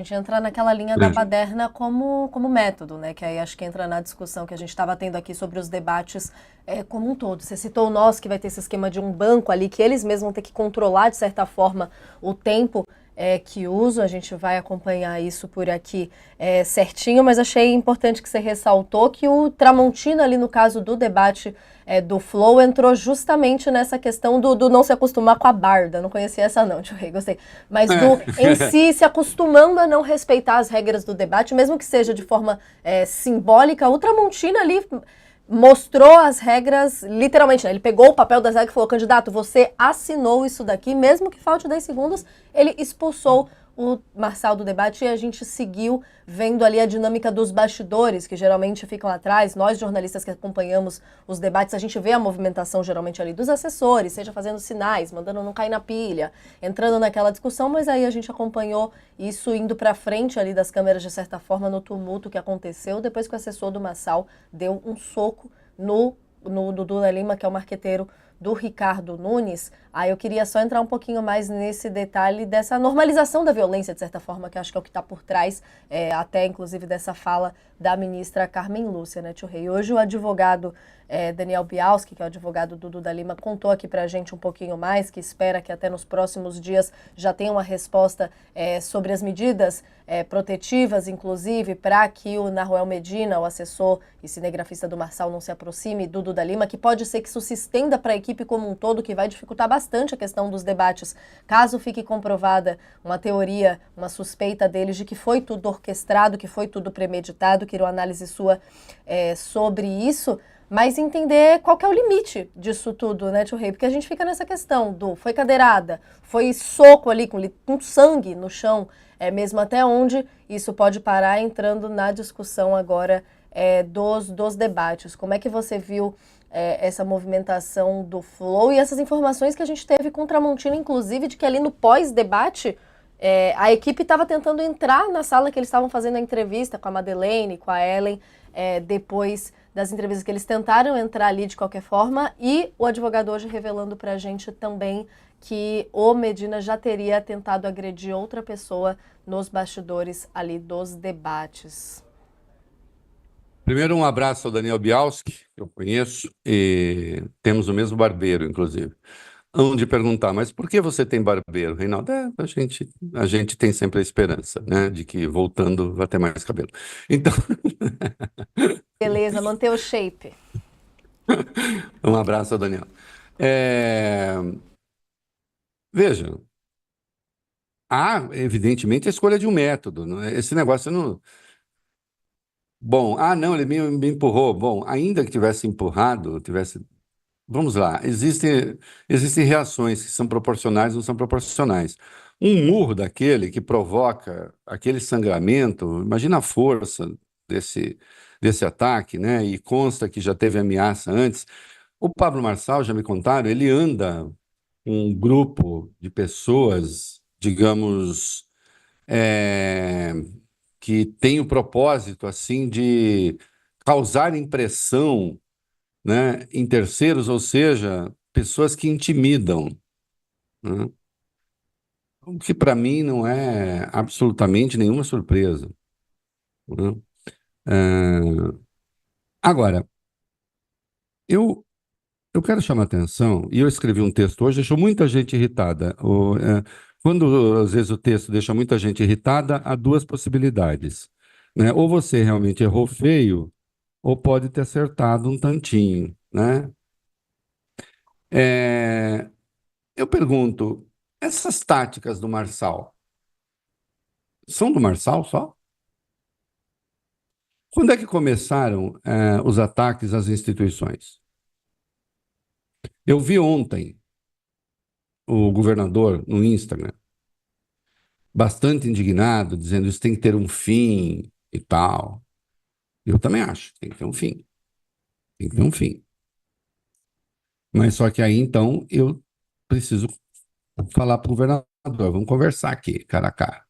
A gente entra naquela linha da Entendi. baderna como método, né? Que aí acho que entra na discussão que a gente estava tendo aqui sobre os debates como um todo. Você citou o nosso, que vai ter esse esquema de um banco ali, que eles mesmos vão ter que controlar, de certa forma, o tempo que usam. A gente vai acompanhar isso por aqui certinho, mas achei importante que você ressaltou que o Tramontina, ali no caso do debate do Flow, entrou justamente nessa questão do não se acostumar com a barda. Não conhecia essa não, tio Rei, gostei. Mas do em É. si se acostumando a não respeitar as regras do debate, mesmo que seja de forma simbólica. O Tramontina ali mostrou as regras, literalmente, né? Ele pegou o papel das regras e falou: candidato, você assinou isso daqui, mesmo que falte 10 segundos, ele expulsou o Marçal do debate e a gente seguiu vendo ali a dinâmica dos bastidores, que geralmente ficam atrás. Nós, jornalistas que acompanhamos os debates, a gente vê a movimentação geralmente ali dos assessores, seja fazendo sinais, mandando não cair na pilha, entrando naquela discussão, mas aí a gente acompanhou isso indo para frente ali das câmeras, de certa forma, no tumulto que aconteceu, depois que o assessor do Marçal deu um soco no Dudu Lima, que é o marqueteiro do Ricardo Nunes. Aí eu queria só entrar um pouquinho mais nesse detalhe dessa normalização da violência, de certa forma, que acho que é o que está por trás, até inclusive dessa fala da ministra Carmen Lúcia, né, tio Rei? Hoje o advogado Daniel Bialski, que é o advogado do Duda Lima, contou aqui pra gente um pouquinho mais, que espera que até nos próximos dias já tenha uma resposta sobre as medidas protetivas, inclusive, para que o Naruel Medina, o assessor e cinegrafista do Marçal, não se aproxime do Duda Lima, que pode ser que isso se estenda para a equipe como um todo, que vai dificultar bastante a questão dos debates, caso fique comprovada uma teoria, uma suspeita deles de que foi tudo orquestrado, que foi tudo premeditado. Queria uma análise sua sobre isso, mas entender qual que é o limite disso tudo, né, tio Rei? Porque a gente fica nessa questão do foi cadeirada, foi soco ali com sangue no chão, mesmo até onde isso pode parar, entrando na discussão agora dos debates. Como é que você viu essa movimentação do Flow e essas informações que a gente teve com o Tramontina, inclusive, de que ali no pós-debate a equipe estava tentando entrar na sala que eles estavam fazendo a entrevista com a Madeleine, com a Ellen, depois das entrevistas que eles tentaram entrar ali de qualquer forma, e o advogado hoje revelando pra gente também que o Medina já teria tentado agredir outra pessoa nos bastidores ali dos debates. Primeiro, um abraço ao Daniel Bialski, que eu conheço, e temos o mesmo barbeiro, inclusive. Onde perguntar, mas por que você tem barbeiro, Reinaldo? A gente tem sempre a esperança, né, de que voltando vai ter mais cabelo. Então, Beleza, manter o shape. um abraço ao Daniel. É, Veja, há, evidentemente, a escolha de um método. Esse negócio não. Bom, não, ele me empurrou. Bom, ainda que tivesse empurrado, tivesse. Vamos lá, existem reações que são proporcionais ou não são proporcionais. Um murro daquele que provoca aquele sangramento, imagina a força desse ataque, né? E consta que já teve ameaça antes. O Pablo Marçal, já me contaram, ele anda com um grupo de pessoas, digamos, é, que tem o propósito, assim, de causar impressão, né, em terceiros, ou seja, pessoas que intimidam, né? O que para mim não é absolutamente nenhuma surpresa, né? É, Agora, eu, eu quero chamar a atenção, e eu escrevi um texto hoje, deixou muita gente irritada. Quando às vezes o texto deixa muita gente irritada, há duas possibilidades, né? Ou você realmente errou feio, ou pode ter acertado um tantinho, né? É, eu pergunto, essas táticas do Marçal são do Marçal só? Quando é que começaram, os ataques às instituições? Eu vi ontem o governador no Instagram, bastante indignado, dizendo isso tem que ter um fim e tal. Eu também acho, tem que ter um fim, tem que ter um fim. Mas só que aí então eu preciso falar para o governador, vamos conversar aqui, cara a cara.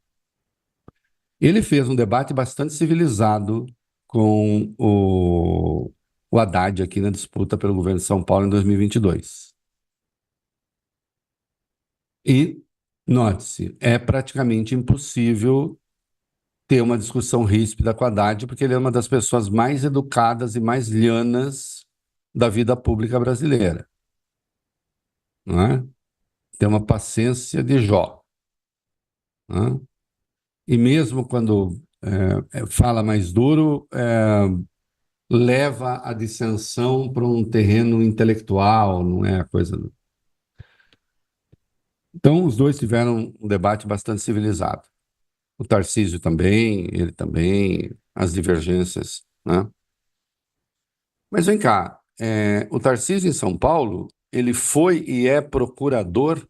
Ele fez um debate bastante civilizado com o Haddad aqui na disputa pelo governo de São Paulo em 2022. E, note-se, é praticamente impossível ter uma discussão ríspida com a Haddad, porque ele é uma das pessoas mais educadas e mais lianas da vida pública brasileira, não é? Tem uma paciência de Jó, não é? E mesmo quando fala mais duro, leva a dissensão para um terreno intelectual, não é a coisa. Então, os dois tiveram um debate bastante civilizado. O Tarcísio também, ele também, as divergências, né? Mas vem cá, o Tarcísio em São Paulo, ele foi e é procurador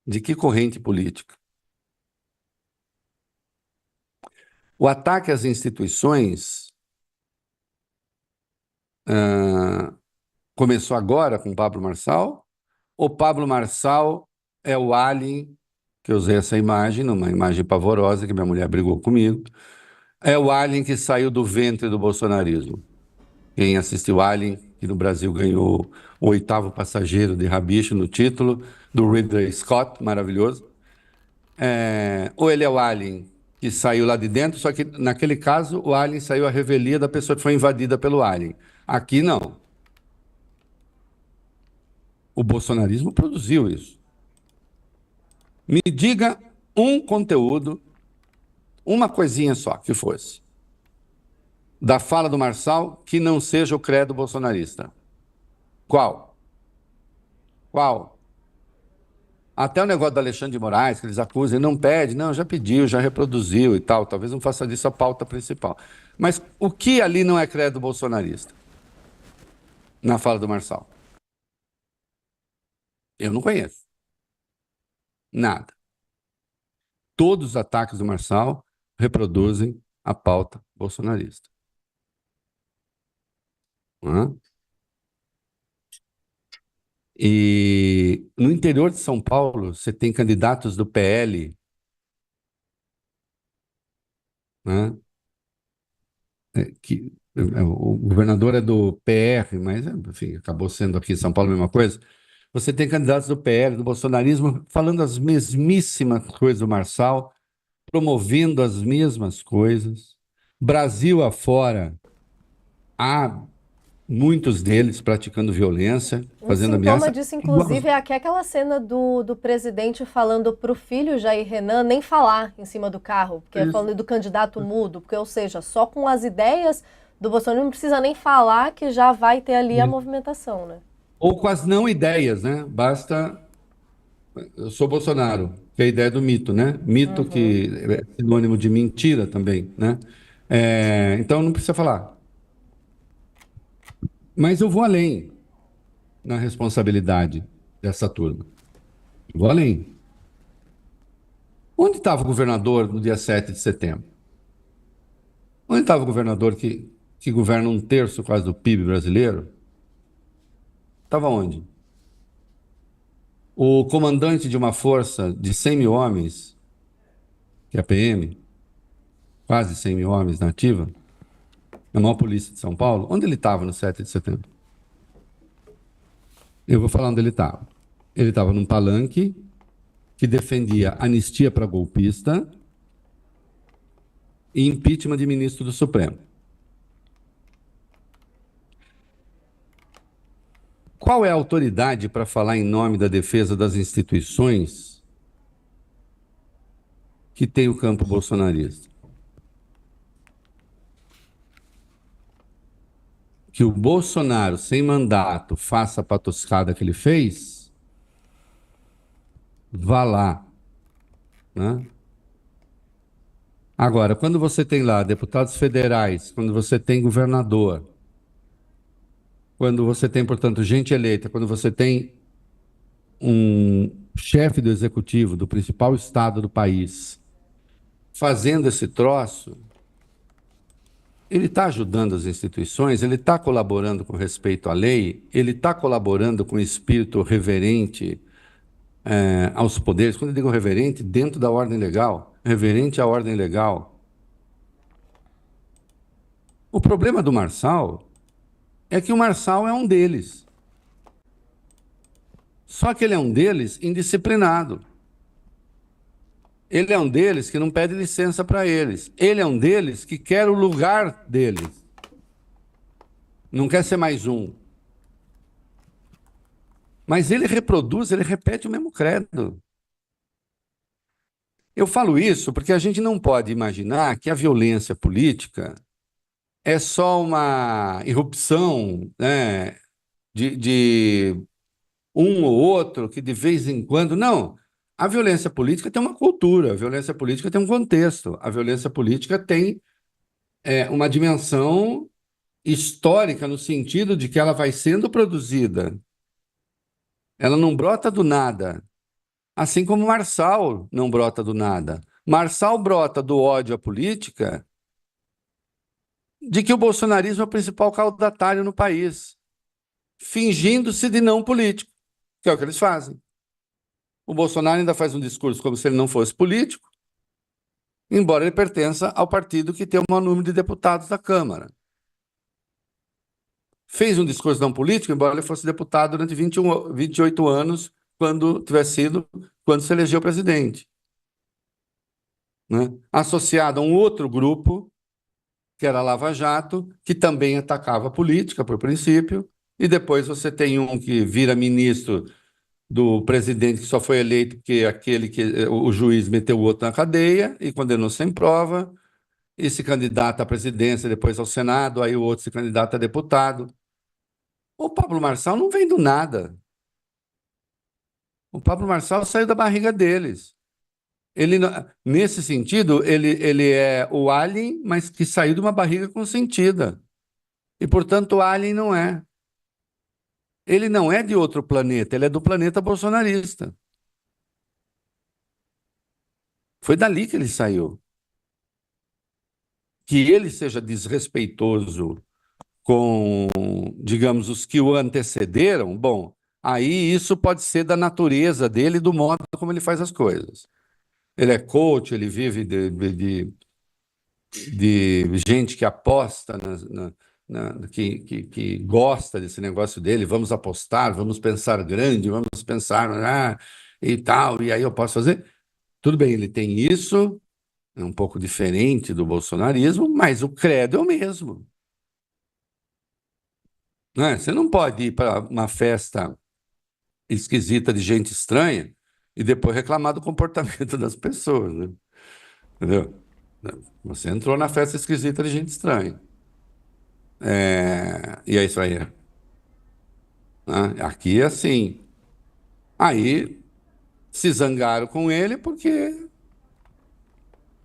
de que corrente política? O ataque às instituições começou agora com Pablo Marçal? Ou Pablo Marçal é o alien, que eu usei essa imagem, numa imagem pavorosa, que minha mulher brigou comigo, é o alien que saiu do ventre do bolsonarismo? Quem assistiu Alien, que no Brasil ganhou o 8º Passageiro de Rabicho no título, do Ridley Scott, maravilhoso. Ou ele é o Alien que saiu lá de dentro, só que naquele caso o Alien saiu à revelia da pessoa que foi invadida pelo Alien. Aqui não. O bolsonarismo produziu isso. Me diga um conteúdo, uma coisinha só que fosse, da fala do Marçal que não seja o credo bolsonarista. Qual? Qual? Até o negócio do Alexandre de Moraes, que eles acusam, ele não pede, não, já pediu, já reproduziu e tal, talvez não faça disso a pauta principal. Mas o que ali não é credo bolsonarista? Na fala do Marçal? Eu não conheço. Nada. Todos os ataques do Marçal reproduzem a pauta bolsonarista. Não é? E no interior de São Paulo, você tem candidatos do PL, né? O governador é do PR, mas enfim, acabou sendo aqui em São Paulo a mesma coisa. Você tem candidatos do PL, do bolsonarismo, falando as mesmíssimas coisas do Marçal, promovendo as mesmas coisas. Brasil afora, há muitos deles praticando violência, Um fazendo sintoma ameaça. disso, inclusive, é aquela cena do presidente falando pro filho Jair Renan nem falar em cima do carro, porque é Isso. falando do candidato mudo, porque, ou seja, só com as ideias do Bolsonaro não precisa nem falar que já vai ter ali a movimentação, né? Ou com as não ideias, né? Basta. Eu sou Bolsonaro, que é a ideia do mito, né? Mito que é sinônimo de mentira também, né? Então não precisa falar. Mas eu vou além na responsabilidade dessa turma. Vou além. Onde estava o governador no dia 7 de setembro? Onde estava o governador que governa 1/3 quase do PIB brasileiro? Estava onde? O comandante de uma força de 100 mil homens, que é a PM, quase 100 mil homens na ativa, a maior polícia de São Paulo, onde ele estava no 7 de setembro? Eu vou falar onde ele estava. Ele estava num palanque que defendia anistia para golpista e impeachment de ministro do Supremo. Qual é a autoridade para falar em nome da defesa das instituições que tem o campo bolsonarista? Que o Bolsonaro, sem mandato, faça a patuscada que ele fez, vá lá, né? Agora, quando você tem lá deputados federais, quando você tem governador, quando você tem, portanto, gente eleita, quando você tem um chefe do executivo do principal estado do país fazendo esse troço, ele está ajudando as instituições, ele está colaborando com respeito à lei, ele está colaborando com espírito reverente aos poderes. Quando eu digo reverente, dentro da ordem legal, reverente à ordem legal. O problema do Marçal é que o Marçal é um deles. Só que ele é um deles indisciplinado. Ele é um deles que não pede licença para eles. Ele é um deles que quer o lugar deles. Não quer ser mais um. Mas ele reproduz, ele repete o mesmo credo. Eu falo isso porque a gente não pode imaginar que a violência política é só uma irrupção, né, de um ou outro que de vez em quando. Não. A violência política tem uma cultura, a violência política tem um contexto, a violência política tem uma dimensão histórica no sentido de que ela vai sendo produzida. Ela não brota do nada. Assim como Marçal não brota do nada. Marçal brota do ódio à política de que o bolsonarismo é o principal caudatário no país, fingindo-se de não político, que é o que eles fazem. O Bolsonaro ainda faz um discurso como se ele não fosse político, embora ele pertença ao partido que tem o maior número de deputados da Câmara. Fez um discurso não político, embora ele fosse deputado durante 28 anos, quando tivesse sido, quando se elegeu presidente. Né? Associado a um outro grupo, que era a Lava Jato, que também atacava a política, por princípio, e depois você tem um que vira ministro do presidente que só foi eleito porque aquele que o juiz meteu o outro na cadeia e condenou sem prova, e se candidata à presidência, depois ao Senado, aí o outro se candidata a deputado. O Pablo Marçal não vem do nada. O Pablo Marçal saiu da barriga deles. Ele, nesse sentido, ele é o alien, mas que saiu de uma barriga consentida. E, portanto, o alien não é. Ele não é de outro planeta, ele é do planeta bolsonarista. Foi dali que ele saiu. Que ele seja desrespeitoso com, digamos, os que o antecederam, bom, aí isso pode ser da natureza dele, do modo como ele faz as coisas. Ele é coach, ele vive de gente que aposta, que gosta desse negócio dele, vamos apostar, vamos pensar grande, vamos pensar e tal, e aí eu posso fazer. Tudo bem, ele tem isso, é um pouco diferente do bolsonarismo, mas o credo é o mesmo. Né? Você não pode ir para uma festa esquisita de gente estranha e depois reclamar do comportamento das pessoas, né? Entendeu? Você entrou na festa esquisita de gente estranha. E é isso aí. Né? Aqui é assim. Aí se zangaram com ele porque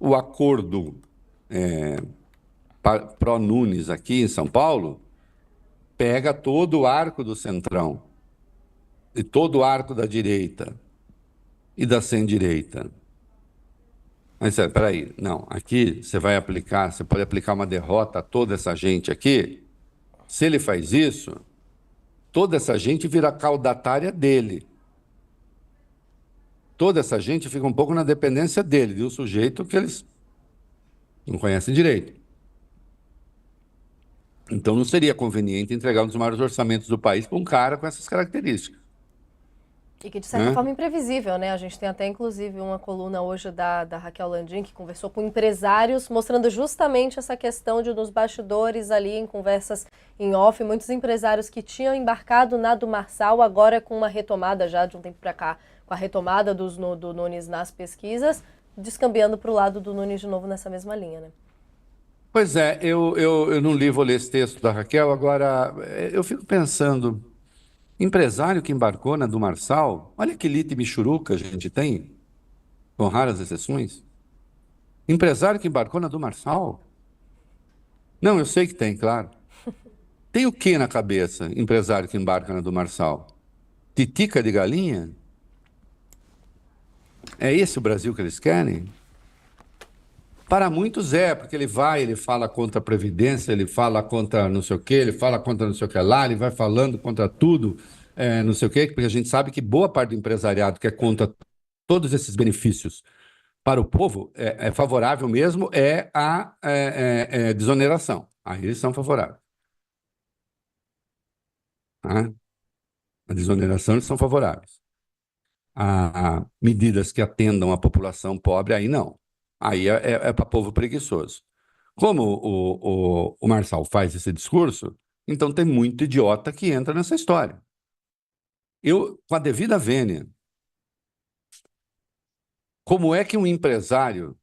o acordo pró-Nunes aqui em São Paulo pega todo o arco do Centrão e todo o arco da direita e da sem-direita. Mas peraí, não, aqui você vai aplicar, você pode aplicar uma derrota a toda essa gente aqui. Se ele faz isso, toda essa gente vira caudatária dele. Toda essa gente fica um pouco na dependência dele, de um sujeito que eles não conhecem direito. Então não seria conveniente entregar um dos maiores orçamentos do país para um cara com essas características. E que, de certa forma, imprevisível, né? A gente tem até, inclusive, uma coluna hoje da Raquel Landim, que conversou com empresários, mostrando justamente essa questão de, nos bastidores ali, em conversas em off, muitos empresários que tinham embarcado na do Marçal, agora com uma retomada já de um tempo para cá, com a retomada do Nunes nas pesquisas, descambiando para o lado do Nunes de novo nessa mesma linha, né? Pois é, eu não li, vou ler esse texto da Raquel, agora eu fico pensando, empresário que embarcou na do Marçal, olha que lite michuruca a gente tem, com raras exceções. Empresário que embarcou na do Marçal? Não, eu sei que tem, claro. Tem o que na cabeça, empresário que embarca na do Marçal? Titica de galinha? É esse o Brasil que eles querem? Para muitos é, porque ele fala contra a Previdência, ele fala contra não sei o quê, ele fala contra não sei o que lá, ele vai falando contra tudo, não sei o quê, porque a gente sabe que boa parte do empresariado que é contra todos esses benefícios para o povo é favorável mesmo, a desoneração. Aí eles são favoráveis. Tá? A desoneração eles são favoráveis. a medidas que atendam a população pobre, aí não. Aí é para povo preguiçoso. Como o Marçal faz esse discurso, então tem muito idiota que entra nessa história. Eu, com a devida vênia, como é que um empresário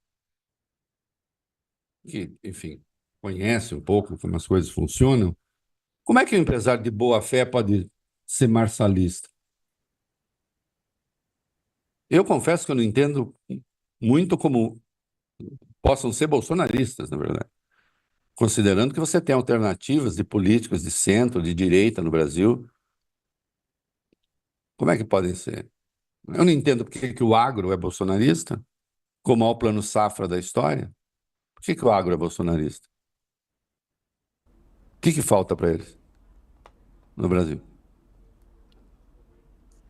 que, enfim, conhece um pouco como as coisas funcionam, como é que um empresário de boa fé pode ser marçalista? Eu confesso que eu não entendo muito como possam ser bolsonaristas, na verdade. Considerando que você tem alternativas de políticos de centro, de direita no Brasil, como é que podem ser? Eu não entendo por que o agro é bolsonarista, como é o plano safra da história. Por que o agro é bolsonarista? O que falta para eles no Brasil?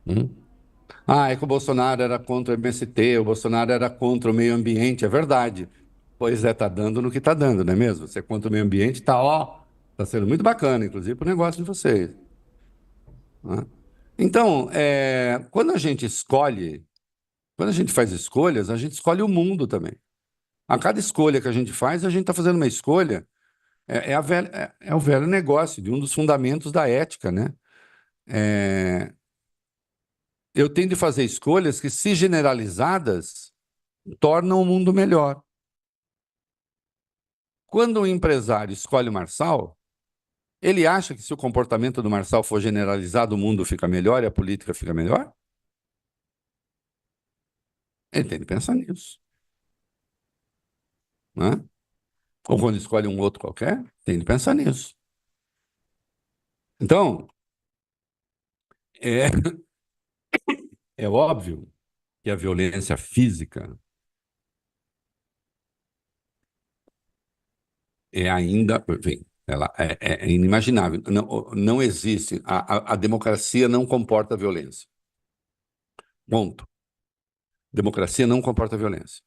Hum? Ah, é que o Bolsonaro era contra o MST, o Bolsonaro era contra o meio ambiente, é verdade. Pois é, tá dando no que tá dando, não é mesmo? Você é contra o meio ambiente, tá, ó, tá sendo muito bacana, inclusive, pro negócio de vocês. Né? Então, quando a gente escolhe, quando a gente faz escolhas, a gente escolhe o mundo também. A cada escolha que a gente faz, a gente está fazendo uma escolha. É o velho negócio, de um dos fundamentos da ética, né? É, eu tenho de fazer escolhas que, se generalizadas, tornam o mundo melhor. Quando um empresário escolhe o Marçal, ele acha que, se o comportamento do Marçal for generalizado, o mundo fica melhor e a política fica melhor? Ele tem de pensar nisso, né? Ou quando escolhe um outro qualquer, tem de pensar nisso. Então, é, é óbvio que a violência física é ainda, enfim, ela é inimaginável. Não, não existe. A democracia não comporta violência. Ponto. Democracia não comporta violência.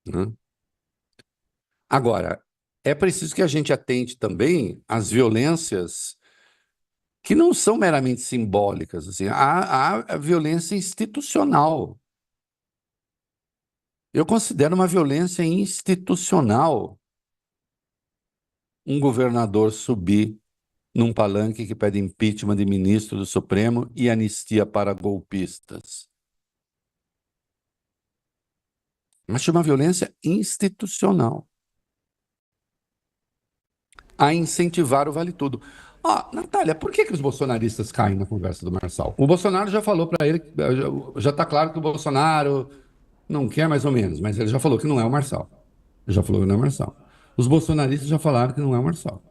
Né? Agora, é preciso que a gente atente também às violências que não são meramente simbólicas. Assim, há a violência institucional. Eu considero uma violência institucional um governador subir num palanque que pede impeachment de ministro do Supremo e anistia para golpistas. Mas uma violência institucional a incentivar o vale tudo. Natália, por que os bolsonaristas caem na conversa do Marçal? O Bolsonaro já falou para ele, já está claro que o Bolsonaro não quer mais ou menos, mas ele já falou que não é o Marçal. Ele já falou que não é o Marçal. Os bolsonaristas já falaram que não é o Marçal.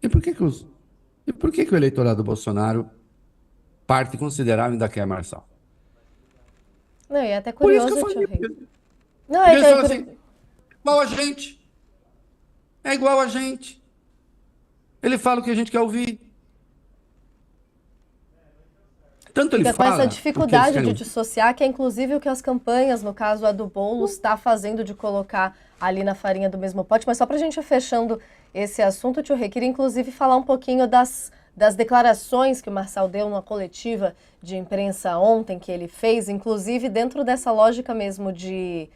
E por que que os, e por que que o eleitorado do Bolsonaro, parte considerável, ainda quer Marçal? Não, e é até Por isso que eu curioso, tio falei. Rei. Não, Porque é, eles é falam curioso. assim, igual a gente. É igual a gente. Ele fala o que a gente quer ouvir. Tanto ele Fica com essa fala o que eles dificuldade querem de ouvir. dissociar, que é inclusive o que as campanhas, no caso a do Boulos, está fazendo de colocar ali na farinha do mesmo pote. Mas só para a gente ir fechando esse assunto, tio Rei, queria inclusive falar um pouquinho das declarações que o Marçal deu numa coletiva de imprensa ontem, que ele fez, inclusive dentro dessa lógica mesmo de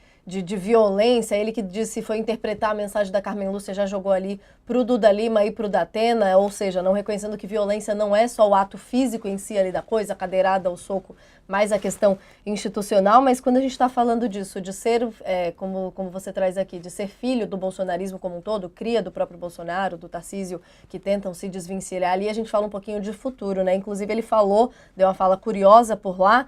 violência. Ele que disse foi interpretar a mensagem da Carmen Lúcia, já jogou ali pro Duda Lima e pro Datena, ou seja, não reconhecendo que violência não é só o ato físico em si ali da coisa, a cadeirada, o soco, mais a questão institucional. Mas quando a gente está falando disso, de ser, como você traz aqui, de ser filho do bolsonarismo como um todo, cria do próprio Bolsonaro, do Tarcísio, que tentam se desvencilhar ali, a gente fala um pouquinho de futuro, né? Inclusive ele falou, deu uma fala curiosa por lá,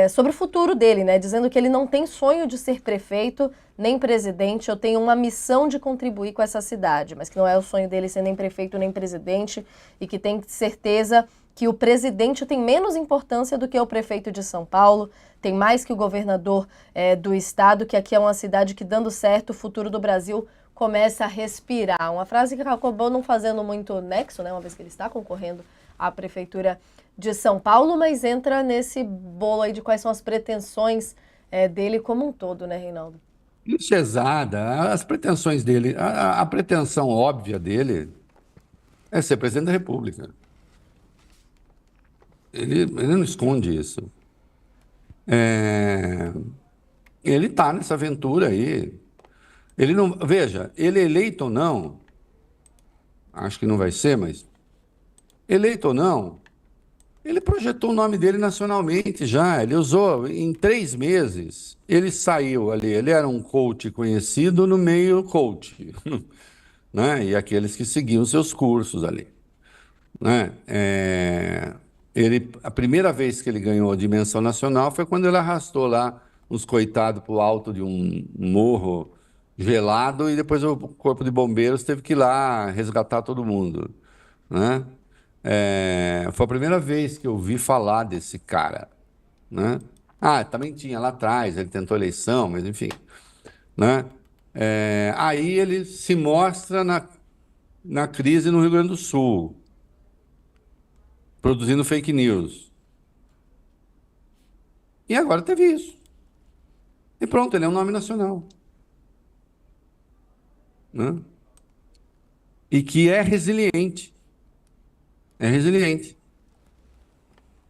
sobre o futuro dele, né? Dizendo que ele não tem sonho de ser prefeito nem presidente. Eu tenho uma missão de contribuir com essa cidade, mas que não é o sonho dele ser nem prefeito nem presidente, e que tem certeza que o presidente tem menos importância do que o prefeito de São Paulo, tem mais que o governador do estado, que aqui é uma cidade que, dando certo, o futuro do Brasil começa a respirar. Uma frase que acabou não fazendo muito nexo, né? Uma vez que ele está concorrendo à prefeitura de São Paulo, mas entra nesse bolo aí de quais são as pretensões dele como um todo, né, Reinaldo? Enxezada, as pretensões dele, a pretensão óbvia dele é ser presidente da República. ele não esconde isso. É, ele está nessa aventura aí. Ele não, veja, ele eleito ou não, acho que não vai ser, mas eleito ou não, ele projetou o nome dele nacionalmente já. Ele usou em 3 meses. Ele saiu ali. Ele era um coach conhecido no meio coach, né? E aqueles que seguiam seus cursos ali, né? A primeira vez que ele ganhou a dimensão nacional foi quando ele arrastou lá uns coitados para o alto de um morro gelado e depois o corpo de bombeiros teve que ir lá resgatar todo mundo, né? Foi a primeira vez que eu ouvi falar desse cara, né? Ah, também tinha lá atrás, ele tentou eleição, mas enfim, né? Aí ele se mostra na crise no Rio Grande do Sul, produzindo fake news. E agora teve isso. E pronto, ele é um nome nacional, né? E que é resiliente. É resiliente.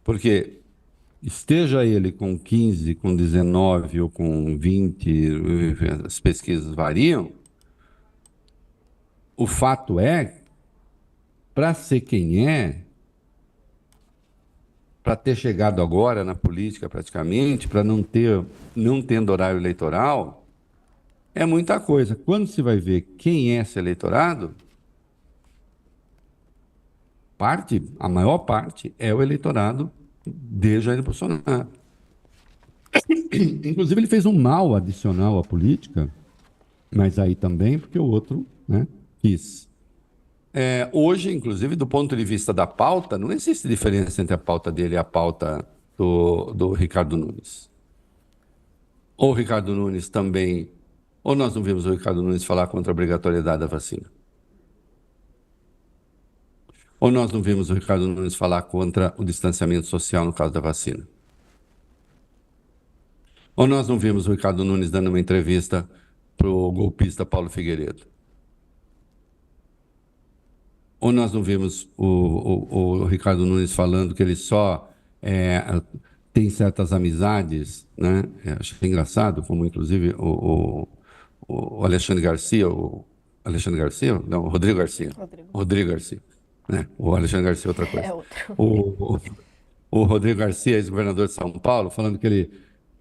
Porque esteja ele com 15, com 19 ou com 20, as pesquisas variam, o fato é, para ser quem é, para ter chegado agora na política praticamente, para não tendo horário eleitoral, é muita coisa. Quando se vai ver quem é esse eleitorado, a maior parte é o eleitorado de Jair Bolsonaro. Inclusive, ele fez um mal adicional à política, mas aí também porque o outro, né, quis. Hoje, inclusive, do ponto de vista da pauta, não existe diferença entre a pauta dele e a pauta do Ricardo Nunes. Ou o Ricardo Nunes também. Ou nós não vimos o Ricardo Nunes falar contra a obrigatoriedade da vacina? Ou nós não vimos o Ricardo Nunes falar contra o distanciamento social no caso da vacina? Ou nós não vimos o Ricardo Nunes dando uma entrevista para o golpista Paulo Figueiredo? Ou nós não vimos o Ricardo Nunes falando que ele só tem certas amizades, né? Achei engraçado, como inclusive o Alexandre Garcia, Alexandre Garcia? Não, o Rodrigo Garcia. Rodrigo. Rodrigo Garcia, né? O Alexandre Garcia é outra coisa. É outro. O Rodrigo Garcia, ex-governador de São Paulo, falando que ele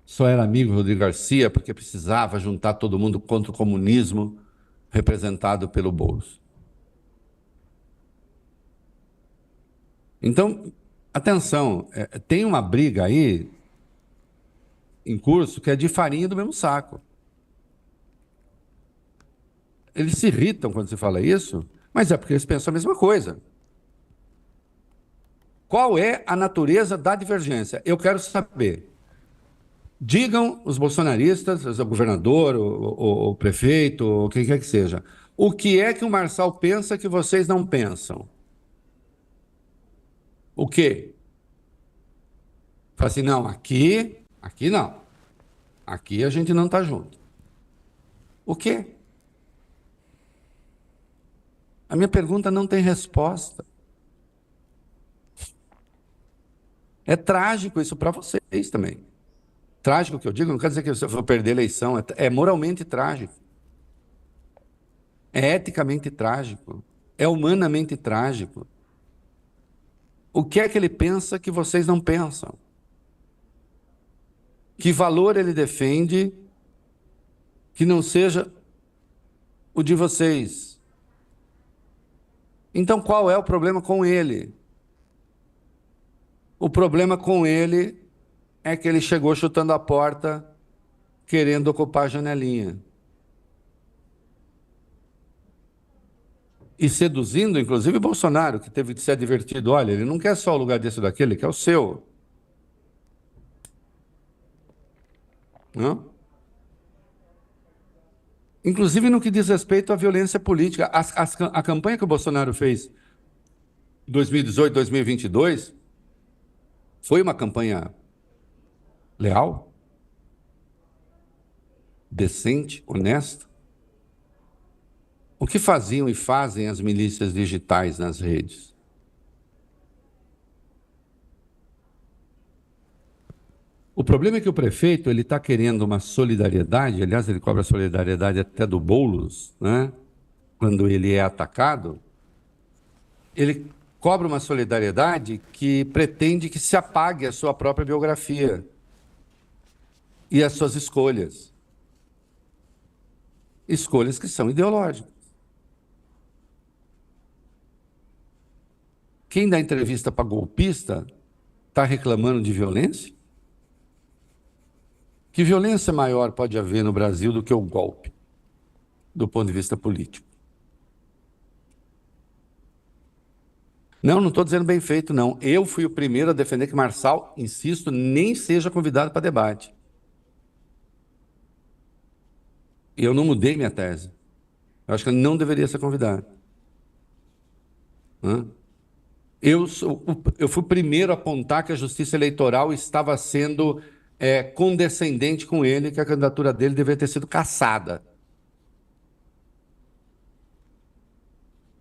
só era amigo do Rodrigo Garcia porque precisava juntar todo mundo contra o comunismo representado pelo Boulos. Então, atenção, tem uma briga aí em curso que é de farinha do mesmo saco. Eles se irritam quando se fala isso, mas é porque eles pensam a mesma coisa. Qual é a natureza da divergência? Eu quero saber. Digam os bolsonaristas, o governador, o prefeito, ou quem quer que seja, o que é que o Marçal pensa que vocês não pensam? O quê? Fala assim, não, aqui não. Aqui a gente não está junto. O quê? A minha pergunta não tem resposta. É trágico isso para vocês também. Trágico que eu digo, não quer dizer que você for perder a eleição, é moralmente trágico. É eticamente trágico. É humanamente trágico. O que é que ele pensa que vocês não pensam? Que valor ele defende que não seja o de vocês? Então, qual é o problema com ele? O problema com ele é que ele chegou chutando a porta, querendo ocupar a janelinha. E seduzindo, inclusive, Bolsonaro, que teve que ser advertido. Olha, ele não quer só o lugar desse ou daquele, ele quer o seu. Não? Inclusive no que diz respeito à violência política. A campanha que o Bolsonaro fez em 2018, 2022, foi uma campanha leal, decente, honesta. O que faziam e fazem as milícias digitais nas redes? O problema é que o prefeito ele está querendo uma solidariedade, aliás, ele cobra solidariedade até do Boulos, né? Quando ele é atacado, ele cobra uma solidariedade que pretende que se apague a sua própria biografia e as suas escolhas. Escolhas que são ideológicas. Quem dá entrevista para golpista está reclamando de violência? Que violência maior pode haver no Brasil do que o golpe, do ponto de vista político? Não, não estou dizendo bem feito, não. Eu fui o primeiro a defender que Marçal, insisto, nem seja convidado para debate. E eu não mudei minha tese. Eu acho que ele não deveria ser convidado. Hã? Eu fui o primeiro a apontar que a Justiça Eleitoral estava sendo condescendente com ele, que a candidatura dele deveria ter sido cassada.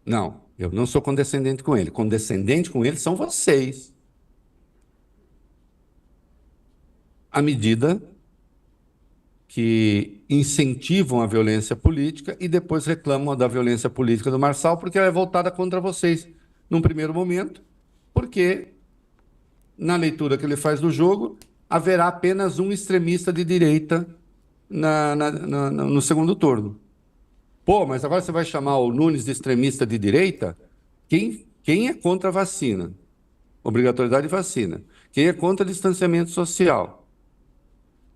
Não, eu não sou condescendente com ele. Condescendente com ele são vocês. À medida que incentivam a violência política e depois reclamam da violência política do Marçal porque ela é voltada contra vocês, num primeiro momento, porque na leitura que ele faz do jogo, haverá apenas um extremista de direita no segundo turno. Pô, mas agora você vai chamar o Nunes de extremista de direita? Quem é contra a vacina? Obrigatoriedade de vacina. Quem é contra distanciamento social?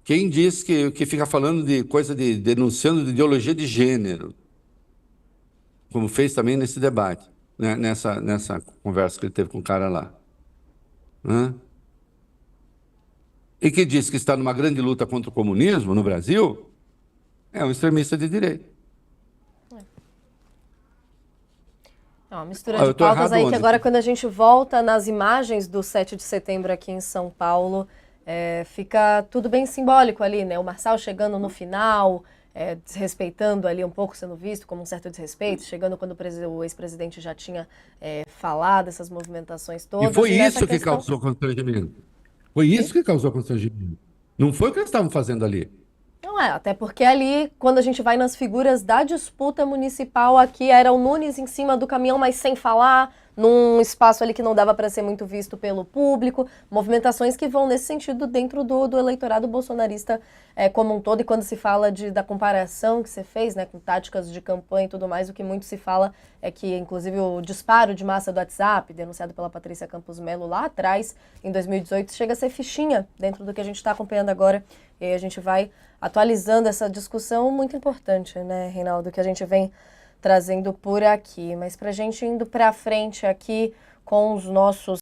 Quem diz que fica falando de coisa denunciando de ideologia de gênero? Como fez também nesse debate, né? Nessa conversa que ele teve com o cara lá. Hã? E que diz que está numa grande luta contra o comunismo no Brasil, é um extremista de direita. É uma mistura de pautas aí que agora, quando a gente volta nas imagens do 7 de setembro aqui em São Paulo, fica tudo bem simbólico ali, né? O Marçal chegando no final, desrespeitando ali um pouco, sendo visto como um certo desrespeito, chegando quando o ex-presidente já tinha falado essas movimentações todas. E foi isso que causou constrangimento. Foi isso que causou constrangimento. Não foi o que eles estavam fazendo ali. Não até porque ali, quando a gente vai nas figuras da disputa municipal, aqui era o Nunes em cima do caminhão, mas sem falar, num espaço ali que não dava para ser muito visto pelo público, movimentações que vão nesse sentido dentro do eleitorado bolsonarista como um todo. E quando se fala da comparação que você fez, né, com táticas de campanha e tudo mais, o que muito se fala é que, inclusive, o disparo de massa do WhatsApp, denunciado pela Patrícia Campos Melo lá atrás, em 2018, chega a ser fichinha dentro do que a gente está acompanhando agora. E aí a gente vai atualizando essa discussão muito importante, né, Reinaldo, que a gente vem trazendo por aqui. Mas para a gente indo para frente aqui com os nossos